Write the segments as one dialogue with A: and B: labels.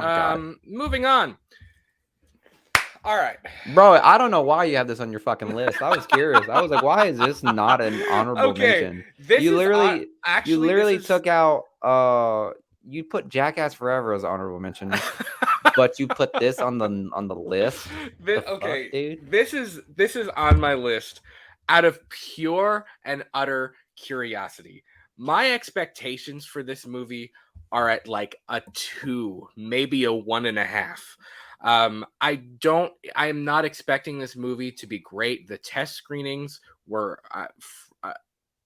A: My God.
B: Moving on. All right.
A: Bro, I don't know why you have this on your fucking list. I was curious. I was like, why is this not an honorable
B: Okay.
A: mention?
B: This
A: You
B: is
A: literally you
B: actually this
A: literally
B: is
A: took out you put Jackass Forever as an honorable mention, but you put this on the list. The fuck,
B: okay.
A: dude?
B: This is on my list out of pure and utter curiosity. My expectations for this movie are at like a 2, maybe a 1.5. I am not expecting this movie to be great. The test screenings were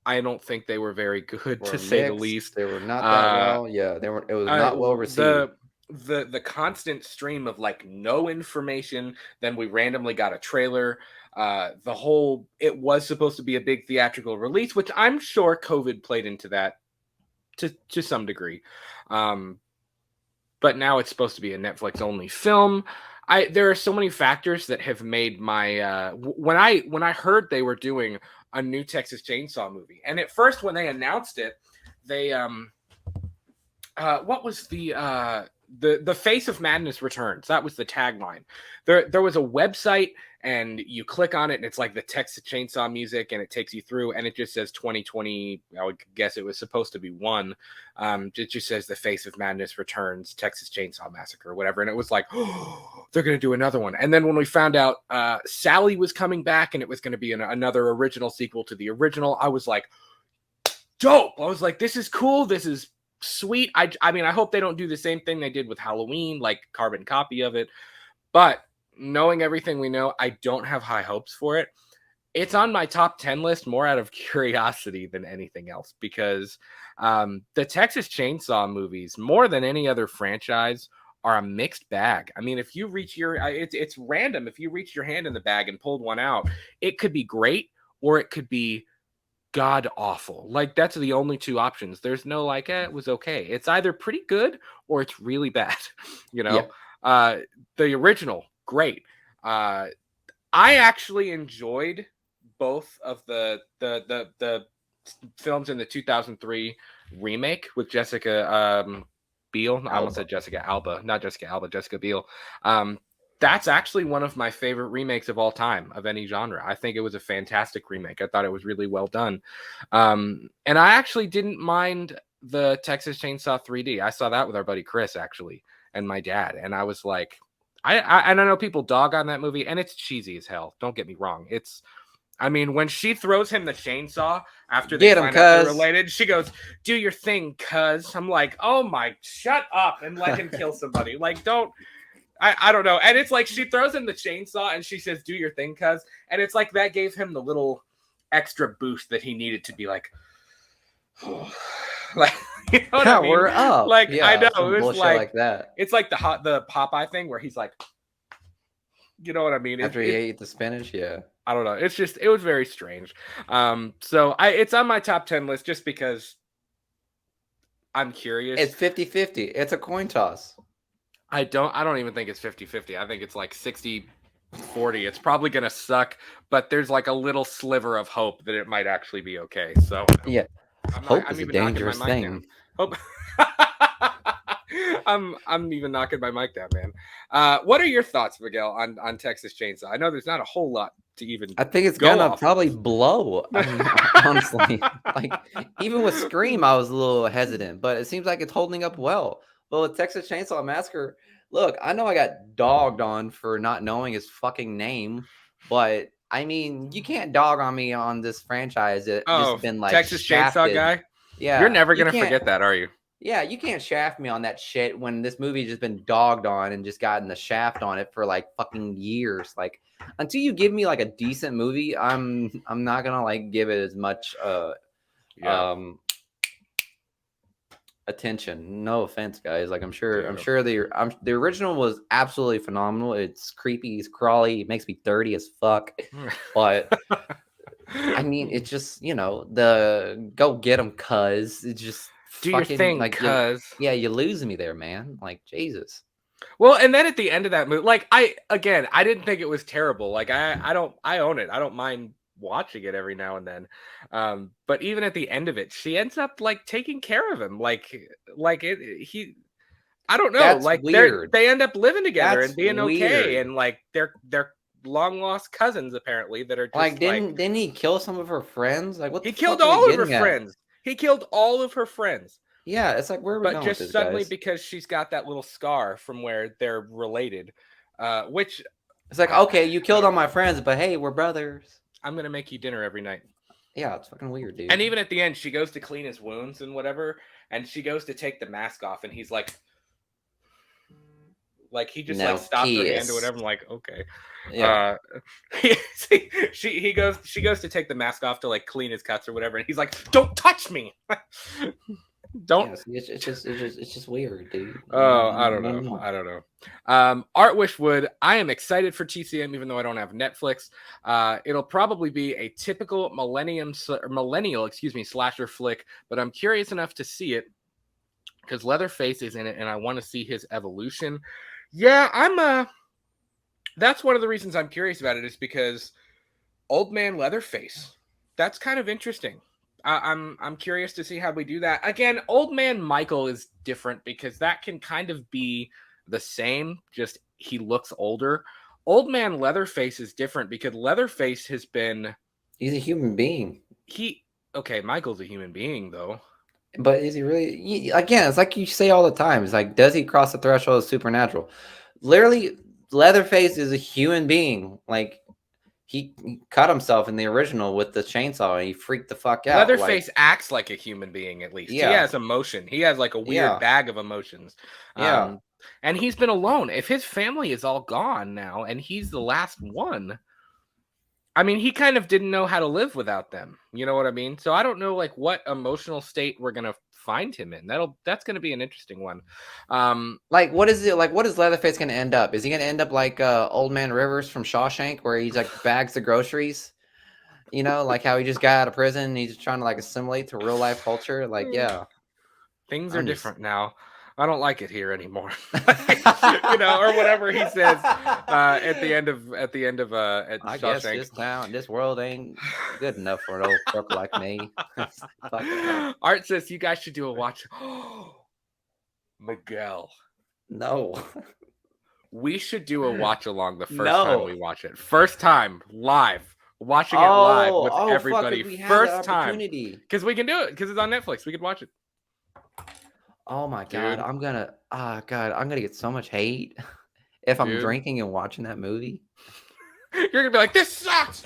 B: I don't think they were very good, to
A: Were
B: say the
A: mixed.
B: least.
A: They were not that
B: Uh,
A: well. Yeah, they were. It was not well received.
B: the constant stream of like no information, then we randomly got a trailer. The whole it was supposed to be a big theatrical release, which I'm sure COVID played into that to some degree. Um, but now it's supposed to be a Netflix only film. There are so many factors that have made my when I heard they were doing a new Texas Chainsaw movie, and at first when they announced it, they what was the Face of Madness Returns. That was the tagline. There was a website, and you click on it, and it's like the Texas Chainsaw music, and it takes you through, and it just says 2020. I would guess it was supposed to be one. It just says the Face of Madness Returns, Texas Chainsaw Massacre, or whatever, and it was like, oh, they're gonna do another one. And then when we found out Sally was coming back, and it was going to be another original sequel to the original, I was like, dope. I was like, this is cool. This is sweet. I mean, I hope they don't do the same thing they did with Halloween, like carbon copy of it. But knowing everything we know, I don't have high hopes for it. It's on my top 10 list more out of curiosity than anything else, because the Texas Chainsaw movies, more than any other franchise, are a mixed bag. I mean, if you reach it's random. If you reach your hand in the bag and pulled one out, it could be great or it could be god awful. Like, that's the only two options. There's no like, it was okay. It's either pretty good or it's really bad. you
A: Yeah.
B: know uh the original, great. I actually enjoyed both of the films in the 2003 remake with Jessica Biel. I almost
A: Alba.
B: said Jessica Alba, not Jessica Alba, Jessica Biel. That's actually one of my favorite remakes of all time, of any genre. I think it was a fantastic remake. I thought it was really well done. And I actually didn't mind the Texas Chainsaw 3D. I saw that with our buddy Chris, actually, and my dad. And I was like, and I know people dog on that movie, and it's cheesy as hell. Don't get me wrong. I mean, when she throws him the chainsaw after they
A: Get him,
B: find out they're
A: cuz.
B: related, she goes, "Do your thing, cuz." I'm like, "Oh my, shut up and let him kill somebody." Like, don't. I don't know. And it's like she throws him the chainsaw and she says, "Do your thing, cuz." And it's like that gave him the little extra boost that he needed to be like, oh. Like, you know what I mean?
A: We're up.
B: Like, I
A: Yeah,
B: know
A: some
B: it was
A: bullshit
B: like,
A: like that.
B: it's like the Popeye thing where he's like, you know what I mean?
A: After he ate the spinach, yeah.
B: I don't know. It's just, it was very strange. So it's on my top 10 list just because I'm curious.
A: It's 50-50. It's a coin toss.
B: I don't even think it's 50-50. I think it's like 60-40. It's probably going to suck, but there's like a little sliver of hope that it might actually be okay. So
A: Yeah. Hope is a
B: even knocking my
A: dangerous
B: mic
A: thing.
B: down. Hope. I'm even knocking my mic down, man. What are your thoughts, Miguel, on Texas Chainsaw? I know there's not a whole lot to even.
A: I think it's
B: go
A: gonna
B: off
A: probably
B: of.
A: blow. I mean, honestly, like even with Scream, I was a little hesitant, but it seems like it's holding up well. But with Texas Chainsaw Massacre, look, I know I got dogged on for not knowing his fucking name, but I mean, you can't dog on me on this franchise that just been like
B: Texas Chainsaw
A: shafted.
B: guy. You're
A: Yeah,
B: never
A: you
B: gonna
A: can't.
B: forget that, are you?
A: Yeah, you can't shaft me on that shit when this movie just been dogged on and just gotten the shaft on it for like fucking years. Like until you give me like a decent movie, I'm not gonna like give it as much um attention. No offense, guys. Like I'm sure the original was absolutely phenomenal. It's creepy, it's crawly, it makes me dirty as fuck. But I mean, it's just, the go get them, cuz it's just
B: Do your
A: fucking
B: thing,
A: like you.
B: cuz.
A: Yeah, you lose me there, man. Like Jesus.
B: Well, and then at the end of that movie, like I didn't think it was terrible. Like I own it. I don't mind watching it every now and then. But even at the end of it, she ends up like taking care of him. Like it he I don't know.
A: That's
B: Like
A: weird.
B: they end up living together
A: That's
B: and being okay,
A: weird.
B: and like they're long lost cousins apparently that are
A: Like,
B: just like
A: didn't he kill some of her friends? Like, what
B: he
A: the
B: killed
A: fuck are we
B: all of her
A: getting at?
B: friends. He killed all of her friends.
A: Yeah, it's like, where are we
B: But
A: going with
B: just
A: this,
B: suddenly
A: guys?
B: because she's got that little scar from where they're related, which
A: It's like, okay, you
B: I
A: killed
B: don't
A: all
B: know.
A: my friends, but hey, we're brothers.
B: I'm gonna make you dinner every night.
A: Yeah, it's fucking weird,
B: And
A: dude.
B: even at the end, she goes to clean his wounds and whatever, and she goes to take the mask off, and he's like he just like
A: No,
B: stopped her hand or
A: kiss.
B: whatever. I'm like, okay.
A: Yeah.
B: Uh, he goes to take the mask off to like clean his cuts or whatever, and he's like, "Don't touch me! Don't."
A: Yeah, see, it's just weird, dude.
B: Oh, I don't
A: I
B: know.
A: don't know.
B: I don't know. Art Wishwood, I am excited for TCM, even though I don't have Netflix. It'll probably be a typical millennial, slasher flick, but I'm curious enough to see it because Leatherface is in it, and I want to see his evolution. Yeah, that's one of the reasons I'm curious about it is because Old Man Leatherface. That's kind of interesting. I'm curious to see how we do that. Again, Old Man Michael is different because that can kind of be the same, just he looks older. Old Man Leatherface is different because Leatherface has been
A: He's a human being.
B: okay, Michael's a human being though.
A: But is he really? Again, it's like you say all the time. It's like, does he cross the threshold of supernatural? Literally, Leatherface is a human being. Like, he cut himself in the original with the chainsaw, and he freaked the fuck out. Like,
B: Leatherface acts like a human being at least. He
A: yeah,
B: has emotion. He has like a weird
A: yeah,
B: bag of emotions.
A: yeah.
B: And he's been alone. If his family is all gone now and he's the last one, I mean, he kind of didn't know how to live without them. You know what I mean? So I don't know like what emotional state we're gonna find him in. That's gonna be an interesting one.
A: Like, what is it? Like, what is Leatherface gonna end up? Is he gonna end up like Old Man Rivers from Shawshank, where he's like bags the groceries? You know, like how he just got out of prison and he's trying to like assimilate to real life culture. Like, yeah,
B: Things are
A: I'm just
B: different now. I don't like it here anymore. Or whatever he says at the end of at
A: I guess
B: Shawshank.
A: this world ain't good enough for an old crook like me. Fucking hell.
B: Art says you guys should do a watch. Miguel,
A: No.
B: we should do a watch along the first time
A: No.
B: we watch it. First time live, watching it live with
A: Fuck,
B: everybody.
A: if we had
B: First
A: that
B: time,
A: opportunity.
B: because we can do it because it's on Netflix. We can watch it.
A: Oh my god,
B: Dude,
A: I'm gonna get so much hate if I'm
B: dude.
A: drinking and watching that movie.
B: You're gonna be like, this sucks.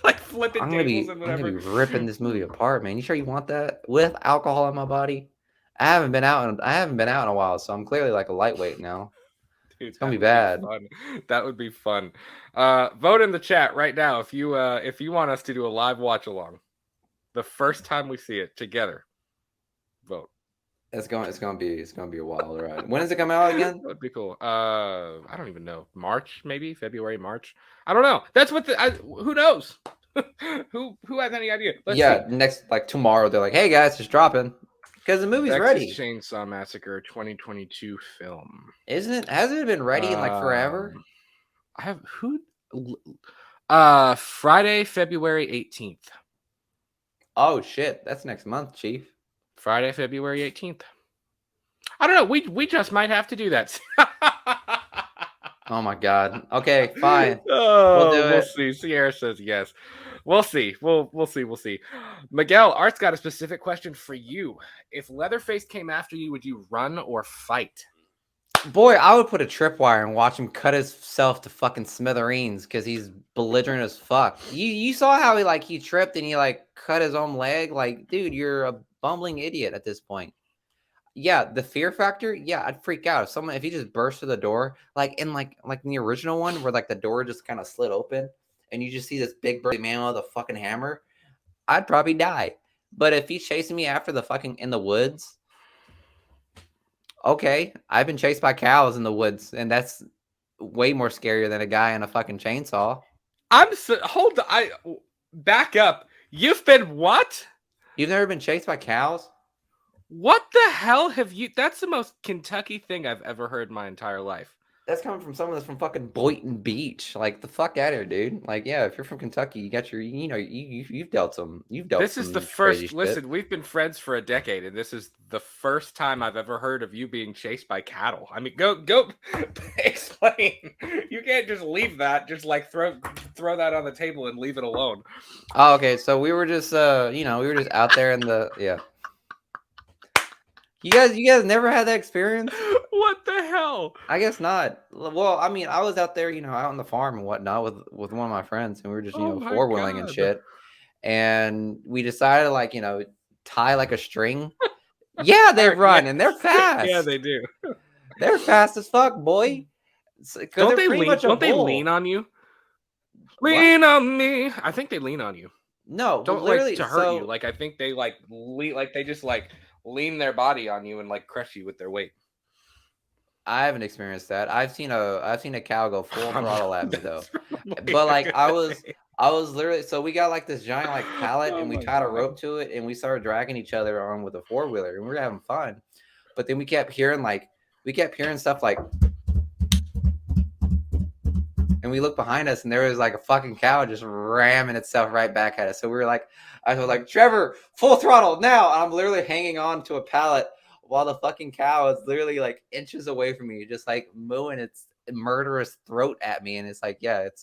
B: Like flipping tables and
A: I'm gonna
B: whatever.
A: be ripping this movie apart, man. You sure you want that with alcohol in my body? I haven't been out in a while, so I'm clearly like a lightweight now.
B: Dude,
A: It's gonna be
B: that would be
A: bad.
B: fun. That would be fun. Vote in the chat right now if you want us to do a live watch along. The first time we see it together. Vote.
A: It's gonna be a wild ride. When does it come out again?
B: That would be cool. I don't even know. March, maybe February, March. I don't know. That's what who knows? who has any idea? Let's see.
A: Next like tomorrow they're like, hey guys, it's dropping because the movie's
B: Texas
A: ready.
B: Chainsaw Massacre 2022 film.
A: Isn't it? Hasn't it been ready in like forever?
B: I have Friday, February 18th.
A: Oh shit, that's next month, Chief.
B: Friday, February 18th. I don't know. We just might have to do that.
A: Oh my god. Okay, fine.
B: Oh,
A: We'll do it.
B: see. Sierra says yes. We'll see. We'll see. Miguel, Art's got a specific question for you. If Leatherface came after you, would you run or fight?
A: Boy, I would put a tripwire and watch him cut himself to fucking smithereens because he's belligerent as fuck. You saw how he tripped and he like cut his own leg? Like, dude, you're a bumbling idiot at this point. Yeah, the fear factor, yeah, I'd freak out. If he just burst through the door, like in the original one where like the door just kind of slid open and you just see this big burly man with a fucking hammer, I'd probably die. But if he's chasing me after the fucking in the woods, okay, I've been chased by cows in the woods, and that's way more scarier than a guy on a fucking chainsaw.
B: Hold on, I back up. You've been what?
A: You've never been chased by cows?
B: What the hell have you? That's the most Kentucky thing I've ever heard in my entire life.
A: That's coming from someone that's from fucking Boynton Beach. Like the fuck out of here, dude. Like, yeah, if you're from Kentucky, you got your, you've dealt
B: This is the
A: some crazy
B: first.
A: shit.
B: Listen, we've been friends for a decade, and this is the first time I've ever heard of you being chased by cattle. I mean, go explain. You can't just leave that. Just like throw that on the table and leave it alone.
A: Oh, okay. So we were just, we were just out there in the, yeah. You guys never had that experience?
B: What the hell?
A: I guess not. Well, I mean, I was out there, out on the farm and whatnot with one of my friends, and we were just,
B: Oh my
A: four wheeling and
B: god!
A: shit. And we decided to, like, tie like a string. Yeah, they run and they're
B: Yeah,
A: fast.
B: they do.
A: They're fast as fuck, boy. Because they're pretty much a
B: Don't they lean
A: bull.
B: on you?
A: What?
B: Lean on me. I think they lean on you.
A: No, but
B: Don't like
A: literally.
B: to hurt you.
A: So
B: Like I think they like they just like lean their body on you and like crush you with their weight.
A: I haven't experienced that. I've seen a cow go full throttle at me though.
B: That's probably
A: But
B: a
A: like
B: good
A: I was literally, so we got like this giant like pallet
B: Oh
A: and we
B: my
A: tied a
B: god.
A: rope to it and we started dragging each other on with a four-wheeler and we were having fun. But then we kept hearing stuff like, and we looked behind us and there was like a fucking cow just ramming itself right back at us. So we were like, I was like, Trevor, full throttle now. And I'm literally hanging on to a pallet while the fucking cow is literally like inches away from me, just like mooing its murderous throat at me. And it's like, yeah, it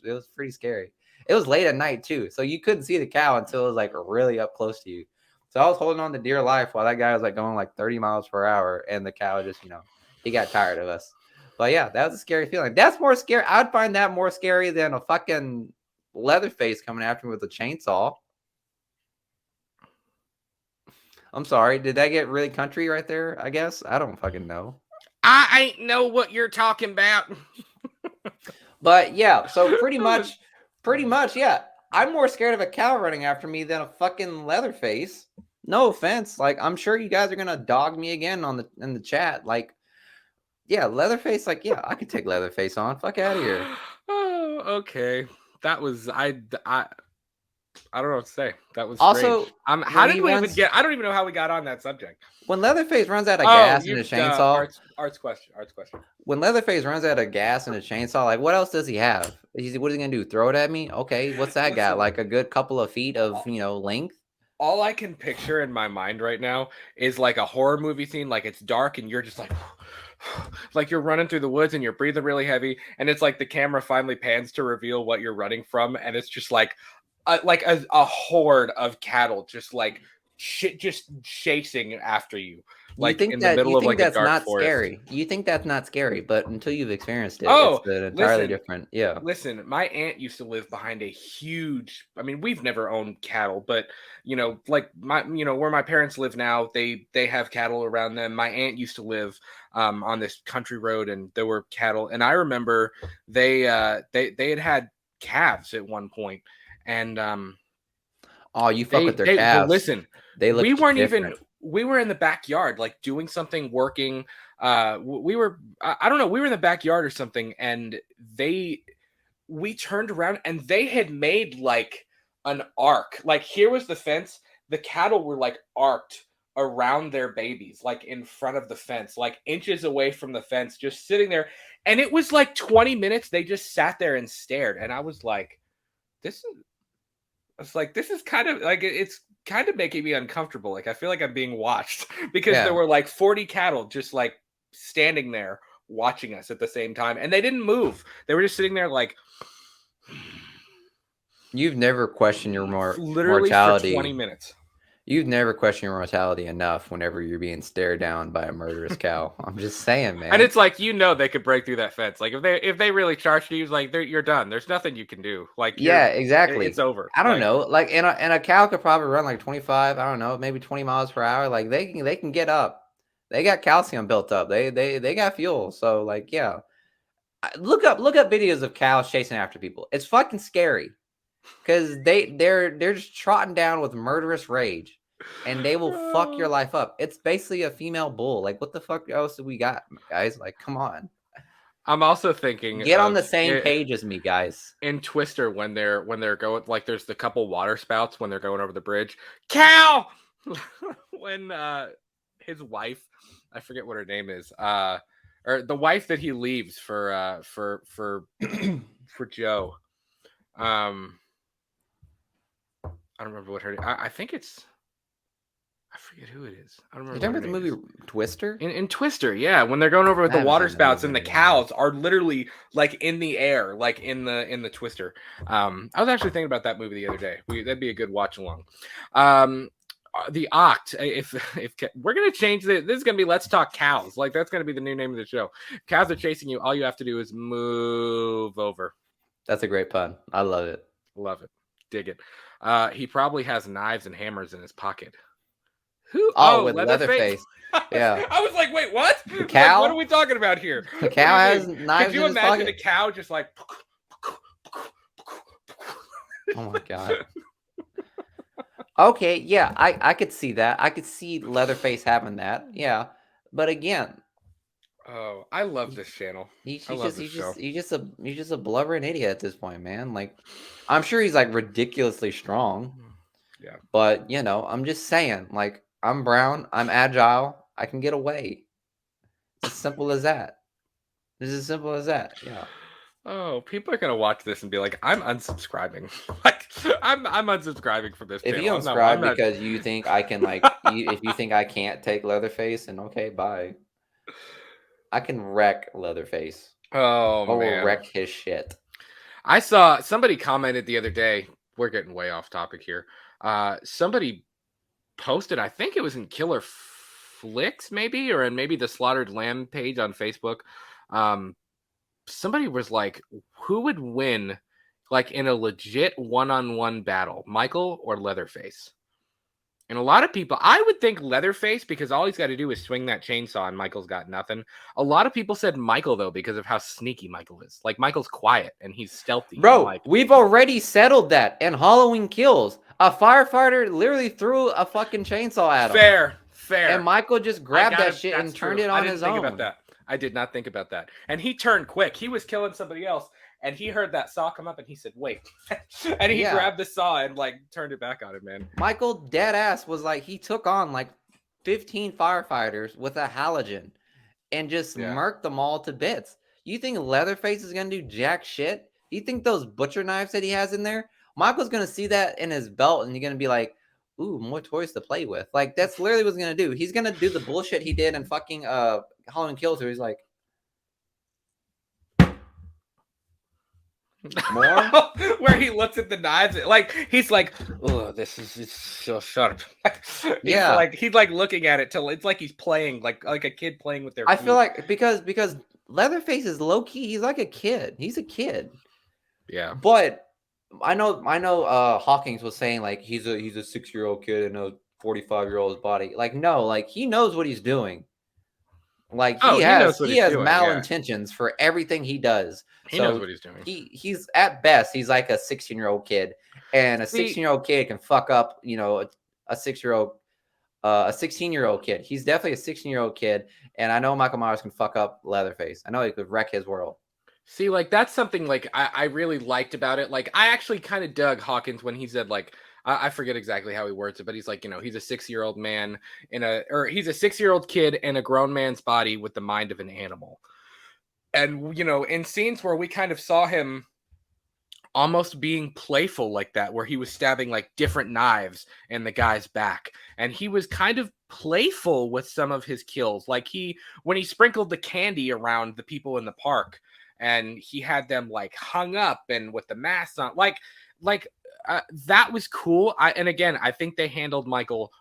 A: was pretty scary. It was late at night too. So you couldn't see the cow until it was like really up close to you. So I was holding on to dear life while that guy was like going like 30 miles per hour. And the cow just, he got tired of us. But yeah, that was a scary feeling. That's more scary. I'd find that more scary than a fucking Leatherface coming after me with a chainsaw. I'm sorry. Did that get really country right there? I guess. I don't fucking know.
B: I ain't know what you're talking about.
A: But yeah, so pretty much, yeah. I'm more scared of a cow running after me than a fucking Leatherface. No offense. Like, I'm sure you guys are gonna dog me again in the chat. Like, yeah, Leatherface, like, yeah, I could take Leatherface on. Fuck out of here.
B: Oh, okay. That was I don't know what to say. That was strange.
A: Also,
B: How
A: when
B: did
A: he
B: we even
A: runs
B: get? I don't even know how we got on that subject.
A: when Leatherface runs out of
B: Oh,
A: gas in
B: you
A: a chainsaw,
B: arts question. Arts question.
A: when Leatherface runs out of gas in a chainsaw, like what else does he have? What is he gonna do? Throw it at me? Okay, what's that got?
B: Listen,
A: Like a good couple of feet of length?
B: all I can picture in my mind right now is like a horror movie scene, like it's dark and you're just like you're running through the woods and you're breathing really heavy, and it's like the camera finally pans to reveal what you're running from, and it's just like a horde of cattle just like shit just chasing after you, like in the
A: You
B: middle of
A: think
B: like a
A: that's
B: dark
A: not
B: forest.
A: scary? You think that's not scary, but until you've experienced it, it's
B: Oh,
A: an entirely
B: listen,
A: different. Yeah.
B: listen, my aunt used to live behind a huge, I mean, we've never owned cattle, but like where my parents live now, they have cattle around them. My aunt used to live on this country road and there were cattle. And I remember they had calves at one point. And
A: Oh, you fuck with their
B: well,
A: calves.
B: listen,
A: They look
B: we weren't even
A: different.
B: we were in the backyard like doing something, working. We were I don't know, we were in the backyard or something, and we turned around and they had made like an arc. Like here was the fence, the cattle were like arced around their babies, like in front of the fence, like inches away from the fence, just sitting there. And it was like 20 minutes they just sat there and stared, and I was like, this is this is kind of like it's kind of making me uncomfortable. Like I feel like I'm being watched because there
A: Yeah.
B: were like 40 cattle just like standing there watching us at the same time, and they didn't move. They were just sitting there like
A: You've never questioned your
B: literally for 20
A: mortality.
B: minutes.
A: You've never questioned your mortality enough whenever you're being stared down by a murderous cow. I'm just saying,
B: And
A: man.
B: it's like they could break through that fence. Like if they really charged you, like you're done. There's nothing you can do. Like
A: Yeah,
B: it's
A: exactly.
B: over.
A: I don't
B: Like
A: know. Like, and a cow could probably run like 25, I don't know, maybe 20 miles per hour. Like they can get up. They got calcium built up. They got fuel. So like, yeah. Look up videos of cows chasing after people. It's fucking scary. Because they're just trotting down with murderous rage. And they will fuck your life up. It's basically a female bull. Like, what the fuck else do we got, guys? Like, come on.
B: I'm also thinking
A: Get on the
B: of
A: same page as me, guys.
B: in Twister when they're going, like there's the couple water spouts when they're going over the bridge. Cow when his wife, I forget what her name is, or the wife that he leaves for Joe. I don't remember what her. I think it's. I forget who it is. I don't
A: You
B: remember
A: talking
B: what
A: about
B: her
A: the
B: name is.
A: movie Twister?
B: In Twister, yeah, when they're going over with
A: I
B: the
A: haven't
B: water
A: seen that
B: spouts
A: movie
B: and
A: in
B: the
A: a while.
B: cows are literally like in the air, like in the Twister. I was actually thinking about that movie the other day. That'd be a good watch along. The Oct. If we're gonna change this is gonna be Let's Talk Cows. Like that's gonna be the new name of the show. Cows are chasing you. All you have to do is move over.
A: That's a great pun. I love it.
B: Love it. Dig it. He probably has knives and hammers in his pocket. Who?
A: Oh,
B: Oh,
A: with
B: Leatherface.
A: Leatherface. Yeah.
B: I was like, wait, what?
A: The
B: Like, what are
A: cow?
B: we talking about here?
A: The
B: What do
A: cow
B: you
A: has
B: mean? Could
A: knives
B: you
A: in his
B: imagine a
A: pocket?
B: cow just like?
A: Oh my god. Okay, yeah, I could see that. I could see Leatherface having that. Yeah. But again,
B: Oh, I love
A: he,
B: this channel.
A: he's
B: I
A: he's
B: love
A: just
B: this show.
A: he's just a blubbering idiot at this point, man. Like I'm sure he's like ridiculously strong,
B: Yeah.
A: but you know, I'm just saying, like I'm brown, I'm agile, I can get away. It's as simple as that. It's as simple as that. Yeah.
B: Oh, people are gonna watch this and be like, "I'm unsubscribing." Like, I'm unsubscribing from this
A: If you
B: channel. I'm
A: unsubscribe
B: not.
A: because you think I can like if you think I can't take Leatherface, and okay, bye. I can wreck Leatherface.
B: Oh
A: I will
B: man,
A: wreck his shit.
B: I saw somebody commented the other day. We're getting way off topic here. Somebody posted, I think it was in Killer Flicks, maybe, or in maybe the Slaughtered Lamb page on Facebook. Um, Somebody was like, who would win, like in a legit one-on-one battle, Michael or Leatherface? And a lot of people, I would think Leatherface because all he's got to do is swing that chainsaw and Michael's got nothing. A lot of people said Michael though because of how sneaky Michael is. Like Michael's quiet and he's stealthy and
A: Bro,
B: like
A: we've already settled that in Halloween Kills. A firefighter literally threw a fucking chainsaw at him. And
B: fair.
A: Michael just
B: I
A: grabbed
B: got
A: that
B: it.
A: shit
B: That's
A: and turned
B: true.
A: it
B: I
A: on
B: didn't
A: his
B: think about
A: own.
B: that. I did not think about that. And he turned quick. He was killing somebody else, and he heard that saw come up, and he said, "Wait," and he
A: Yeah.
B: grabbed the saw and like turned it back on him, man.
A: Michael dead ass was like he took on like 15 firefighters with a halogen and just
B: Yeah.
A: murked them all to bits. You think Leatherface is gonna do jack shit? You think those butcher knives that he has in there? Michael's gonna see that in his belt and he's gonna be like, "Ooh, more toys to play with." Like that's literally what he's gonna do. He's gonna do the bullshit he did in fucking Halloween Kills, where he's like, more.
B: Where he looks at the knives, like he's like, "Oh, this is it's so sharp."
A: Yeah.
B: He's like looking at it till it's like he's playing, like a kid playing with their.
A: I
B: feet.
A: feel like because Leatherface is low key. He's like a kid. He's a kid.
B: Yeah.
A: But I know Hawkins was saying like he's a 6-year-old kid in a 45-year-old's body. Like no, like he knows what he's doing. Like
B: Oh, he knows what
A: he
B: he's
A: has
B: doing. Yeah.
A: malintentions for everything he does.
B: He
A: So
B: knows what he's doing.
A: He's at best he's like a 16-year-old kid, and a
B: See-
A: 16-year-old kid can fuck up a 6-year-old a 16-year-old kid. He's definitely a 16-year-old kid, and I know Michael Myers can fuck up Leatherface. I know he could wreck his world.
B: See, like that's something like I really liked about it. Like I actually kind of dug Hawkins when he said like I forget exactly how he words it, but he's like, he's a 6-year-old man he's a 6-year-old kid in a grown man's body with the mind of an animal. And in scenes where we kind of saw him almost being playful like that, where he was stabbing like different knives in the guy's back, and he was kind of playful with some of his kills, like when he sprinkled the candy around the people in the park and he had them like hung up and with the masks on, like that was cool. And again, I think they handled Michael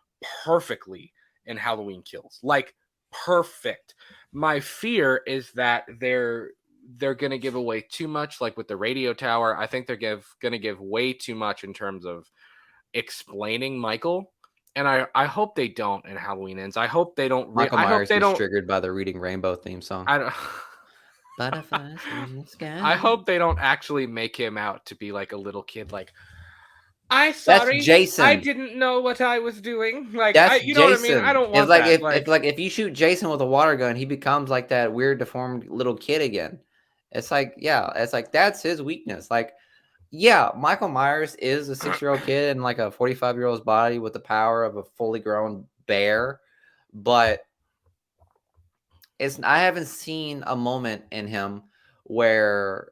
B: perfectly in Halloween Kills, like perfect. My fear is that they're going to give away too much, like with the radio tower. I think they're going to give way too much in terms of explaining Michael. And I hope they don't in Halloween Ends. I hope they don't.
A: Michael
B: I hope
A: Myers
B: they
A: gets
B: don't.
A: triggered by the Reading Rainbow theme song.
B: I don't.
A: Butterflies in the sky.
B: I hope they don't actually make him out to be like a little kid. Like,
A: That's
B: sorry,
A: Jason.
B: I didn't know what I was doing. Like,
A: That's
B: you know
A: Jason.
B: what I mean? I don't want
A: it's like
B: that.
A: if you shoot Jason with a water gun, he becomes like that weird deformed little kid again. It's like, yeah, it's like that's his weakness. Like, yeah, Michael Myers is a 6-year-old kid in like a 45-year-old's body with the power of a fully grown bear, but I haven't seen a moment in him where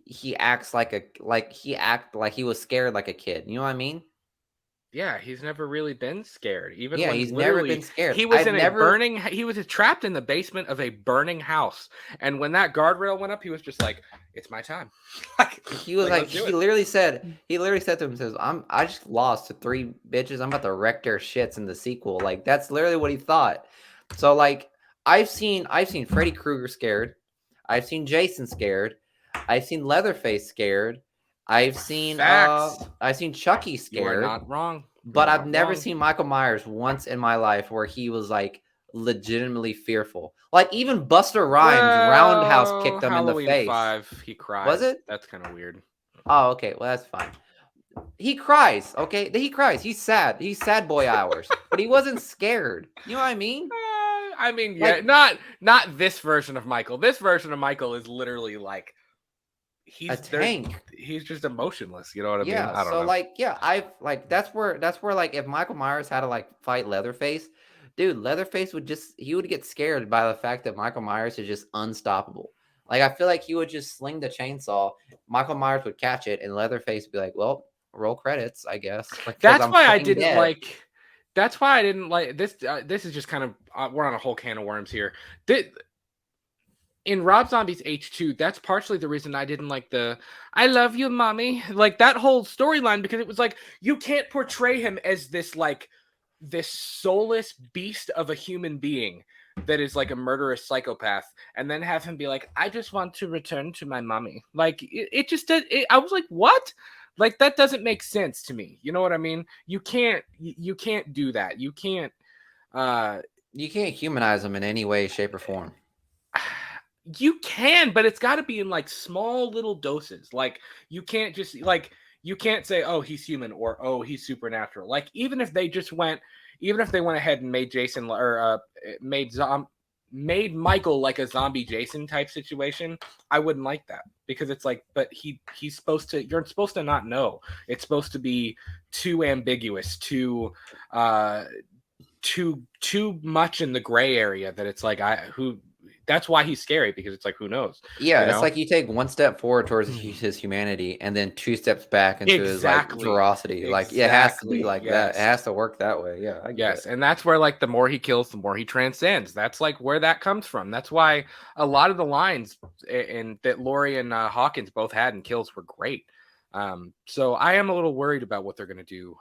A: he acts like he was scared like a kid. You know what I mean?
B: Yeah, he's never really been scared. Even
A: Yeah,
B: when
A: he's never been
B: literally
A: scared.
B: he was in a burning, he was trapped in the basement of a burning house. And when that guardrail went up, he was just like, "It's my time."
A: He was like,
B: Let's do
A: he
B: it.
A: literally said, to himself, I just lost to 3 bitches. I'm about to wreck their shits in the sequel. Like, that's literally what he thought. So, like, I've seen Freddy Krueger scared. I've seen Jason scared. I've seen Leatherface scared.
B: Facts.
A: I've seen Chucky
B: You are
A: scared,
B: not wrong. You're
A: but I've
B: not
A: never
B: wrong.
A: seen Michael Myers once in my life where he was like legitimately fearful. Like, even Buster Rhymes roundhouse
B: Well,
A: kicked him in the
B: Halloween
A: face.
B: 5, he
A: Was
B: cries.
A: it?
B: That's kind of weird.
A: Oh, okay. Well, that's fine. He cries, okay? He cries. He's sad. He's sad boy hours. But he wasn't scared. You know what I mean?
B: I mean, yeah,
A: Like
B: not this version of Michael. This version of Michael is literally like
A: a
B: he's there.
A: tank.
B: He's just emotionless. You know what I mean?
A: Yeah.
B: I don't
A: So
B: know.
A: like, yeah, I've like that's where like if Michael Myers had to like fight Leatherface, dude, Leatherface he would get scared by the fact that Michael Myers is just unstoppable. Like I feel like he would just sling the chainsaw, Michael Myers would catch it, and Leatherface would be like, well, roll credits, I guess. Like because
B: That's
A: I'm
B: why I
A: playing
B: didn't
A: dead.
B: like. That's why I didn't like this. This is just kind of we're on a whole can of worms here. In Rob Zombie's H2, that's partially the reason I didn't like the "I love you, mommy" like that whole storyline, because it was like you can't portray him as this soulless beast of a human being that is like a murderous psychopath, and then have him be like, "I just want to return to my mommy." Like it just did. I was like, "What?" Like that doesn't make sense to me. You know what I mean? You can't do that. You can't. Uh,
A: You can't humanize him in any way, shape, or form.
B: You can, but it's got to be in like small little doses. Like you can't just like you can't say, "Oh, he's human," or "Oh, he's supernatural." Like even if they went ahead and made Jason or made Michael like a zombie Jason type situation, I wouldn't like that, because it's like, but he's supposed to. You're supposed to not know. It's supposed to be too ambiguous, uh too much in the gray area, that it's like I who that's why he's scary, because it's like, who knows,
A: Yeah,
B: you
A: it's
B: know.
A: like you take one step forward towards his humanity and then 2 steps back into his, like,
B: Exactly.
A: ferocity. Like, it has to be
B: Exactly.
A: like that. It
B: Yes.
A: has to work that way. Yeah, I get it.
B: Yes, and that's where like the more he kills, the more he transcends. That's like where that comes from. That's why a lot of the lines in that Laurie and Hawkins both had in Kills were great. So I am a little worried about what they're going to do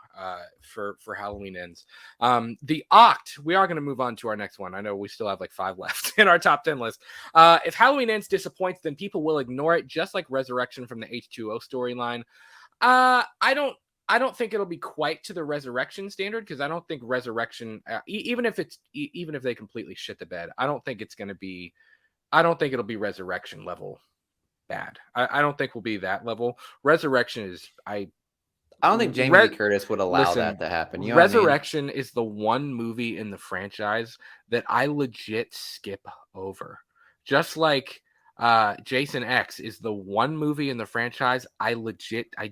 B: for Halloween Ends. The Oct. We are going to move on to our next one. I know we still have like 5 left in our top 10 list. If Halloween Ends disappoints, then people will ignore it, just like Resurrection from the H2O storyline. I don't think it'll be quite to the Resurrection standard, because I don't think Resurrection, even if even if they completely shit the bed, I don't think it's going to be. I don't think it'll be Resurrection level bad. I don't think we'll be that level. Resurrection is
A: I don't think Jamie Lee Curtis would allow that
B: listen.
A: to happen. You know what I mean?
B: Resurrection is the one movie in the franchise that I legit skip over. Just like Jason X is the one movie in the franchise I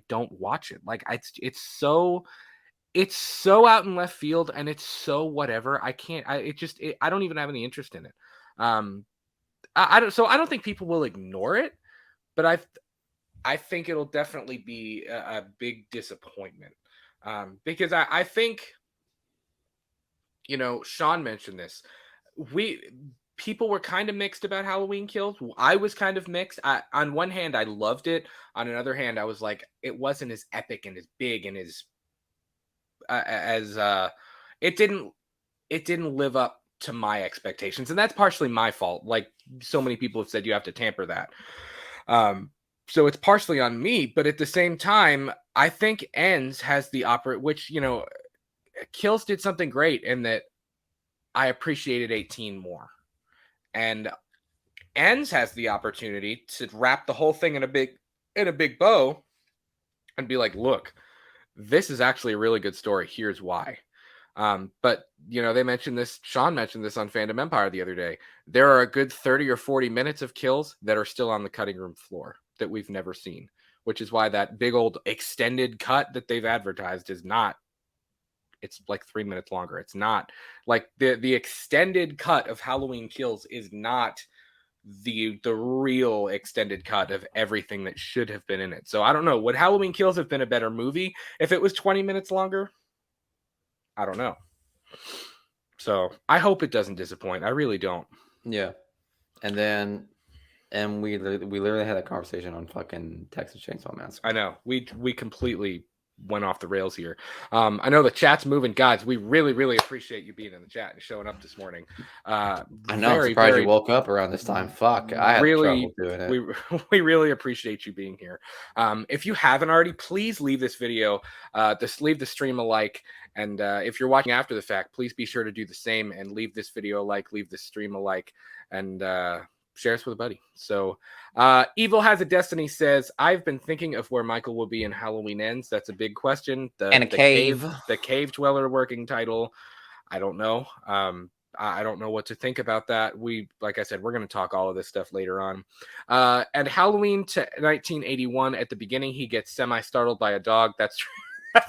B: don't watch it. Like it's so out in left field, and it's so whatever. I can't I don't even have any interest in it. Um I don't think people will ignore it, but I think it'll definitely be a big disappointment. Because I think, Sean mentioned this. We People were kind of mixed about Halloween Kills. I was kind of mixed. On one hand, I loved it. On another hand, I was like, it wasn't as epic and as big and as it didn't live up to my expectations, and that's partially my fault. Like so many people have said, you have to tamper that. So it's partially on me, but at the same time, I think Ends has the which Kills did something great in that I appreciated 18 more. And Ends has the opportunity to wrap the whole thing in a big bow and be like, look, this is actually a really good story. Here's why. But they mentioned this. Sean mentioned this on Fandom Empire the other day. There are a good 30 or 40 minutes of kills that are still on the cutting room floor that we've never seen, which is why that big old extended cut that they've advertised is not it's like 3 minutes longer. It's not like the extended cut of Halloween Kills is not the real extended cut of everything that should have been in it. So I don't know. Would Halloween Kills have been a better movie if it was 20 minutes longer? I don't know. So I hope it doesn't disappoint. I really don't.
A: Yeah. And we literally had a conversation on fucking Texas Chainsaw Massacre.
B: I know. We completely went off the rails here. I know the chat's moving. Guys, we really, really appreciate you being in the chat and showing up this morning.
A: I know. I'm surprised you woke up around this time. Fuck. I had trouble doing it.
B: We really appreciate you being here. If you haven't already, please leave this video, leave the stream a like. And if you're watching after the fact, please be sure to do the same and leave this video a like, leave this stream a like, and share us with a buddy. So Evil Has a Destiny says, I've been thinking of where Michael will be in Halloween Ends. That's a big question.
A: And a cave.
B: The Cave Dweller working title. I don't know. I don't know what to think about that. Like I said, we're going to talk all of this stuff later on. And Halloween to 1981, at the beginning, he gets semi-startled by a dog. That's true.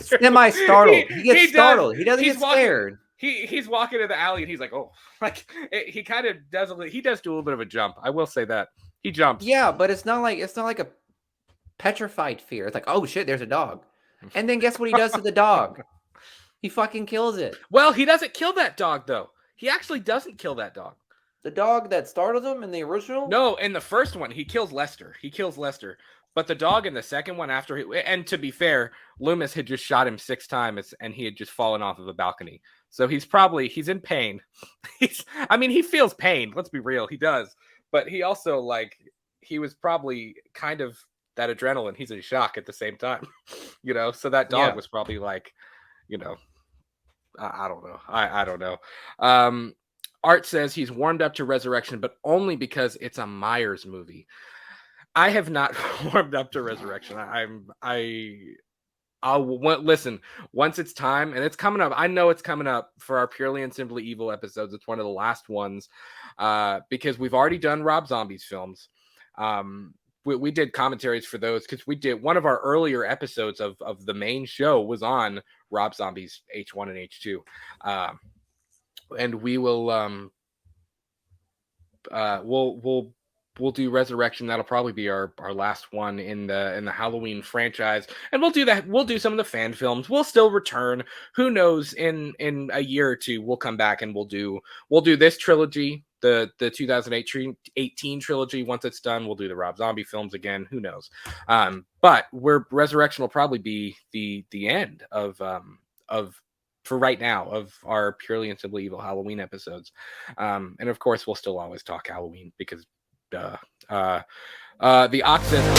A: Semi-startled. He gets startled. He doesn't get scared.
B: He's walking in the alley and he's like, oh, like he kind of does do a little bit of a jump. I will say that he jumps.
A: Yeah, but it's not like a petrified fear. It's like, oh shit, there's a dog. And then guess what he does to the dog? He fucking kills it.
B: Well, he doesn't kill that dog though. He actually doesn't kill that dog.
A: The dog that startled him in the original?
B: No, in the first one, he kills Lester. But the dog in the second one, and to be fair, Loomis had just shot him 6 times and he had just fallen off of a balcony. So he's in pain. He feels pain. Let's be real. He does. But he also he was probably kind of that adrenaline. He's in shock at the same time, so that dog was probably I don't know. I don't know. Art says he's warmed up to Resurrection, but only because it's a Myers movie. I have not warmed up to Resurrection. Listen, once it's time, and it's coming up. I know it's coming up for our Purely and Simply Evil episodes. It's one of the last ones because we've already done Rob Zombie's films. We did commentaries for those because we did one of our earlier episodes of the main show was on Rob Zombie's H1 and H2. And we will we'll do Resurrection. That'll probably be our last one in the Halloween franchise. And we'll do that. We'll do some of the fan films. We'll still return. Who knows? In a year or two, we'll come back and we'll do this trilogy, the 2018 trilogy. Once it's done, we'll do the Rob Zombie films again. Who knows? But Resurrection will probably be the end of for right now of our Purely and Simply Evil Halloween episodes. And of course, we'll still always talk Halloween because the Ox says